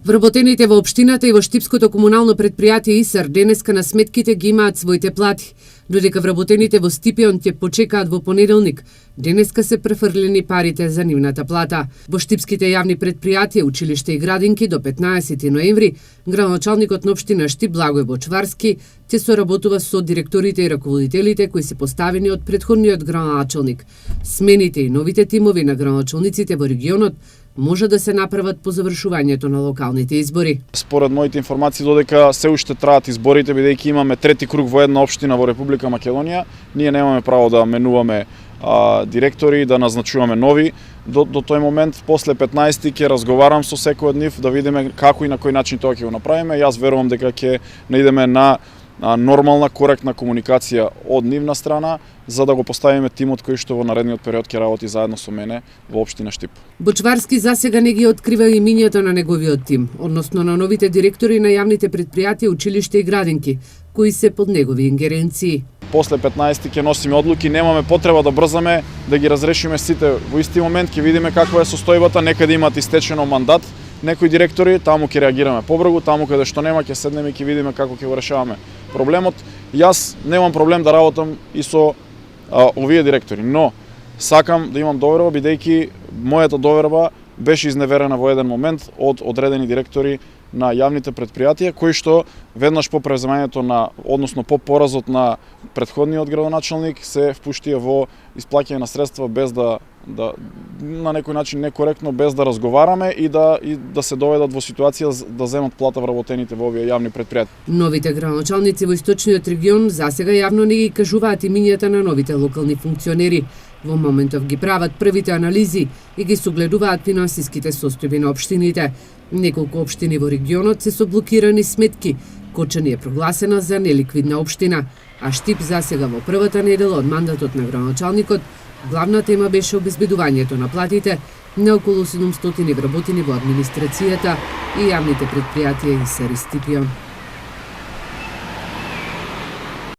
Вработените во општината и во Штипското комунално предпријатие ИСАР денеска на сметките ги имаат своите плати, додека вработените во Стипион ќе почекаат во понеделник. Денеска се префрлени парите за нивната плата. Во Штипските јавни предпријатија, училиште и градинки до 15 ноември, градоначалникот на општина Штип Благој Бочварски ќе соработува со директорите и раководителите кои се поставени од претходниот градоначалник. Смените и новите тимови на градоначалниците во регионот може да се направат по завршувањето на локалните избори. Според моите информации, додека се уште траат изборите, бидејќи имаме трети круг во една општина во Република Македонија, ние немаме право да менуваме директори, да назначуваме нови. До тој момент, после 15 ќе разговарам со секој од нив да видиме како и на кој начин тоа ќе го направиме. Јас верувам дека ќе наидеме на нормална, коректна комуникација од нивна страна, за да го поставиме тимот кој што во наредниот период ќе работи заедно со мене во општина Штип. Бочварски засега не ги открива имињата на неговиот тим, односно на новите директори на јавните предпријатија, училиште и градинки, кои се под негови ингеренции. После 15 ќе носиме одлуки, немаме потреба да брзаме да ги разрешиме сите. Во исти момент ќе видиме каква е состојбата, некаде имат истечено мандат некои директори, таму ќе реагираме побрзо, таму каде што нема ќе седнеме и ќе видиме како ќе го решаваме проблемот. Јас немам проблем да работам и со овие директори, но сакам да имам доверба, бидејќи мојата доверба беше изневерена во еден момент од одредени директори на јавните предпријатија, кои што веднаш по преземањето на, односно по поразот на претходниот градоначалник, се впуштија во исплаќање на средства без да на некој начин некоректно, без да разговараме и да се доведат во ситуација да земат плата вработените во овие јавни предпријатија. Новите градоначалници во источниот регион засега јавно не ги кажуваат имињата на новите локални функционери. Во моментов ги прават првите анализи и ги согледуваат финансиските состојби на општините. Неколку општини во регионот се со блокирани сметки. Кочани е прогласена за неликвидна општина, а Штип засега во првата недела од мандатот на градоначалникот главна тема беше обезбедувањето на платите на околу 700 вработени во администрацијата и јавните предпријатија ИСАР и Стипион.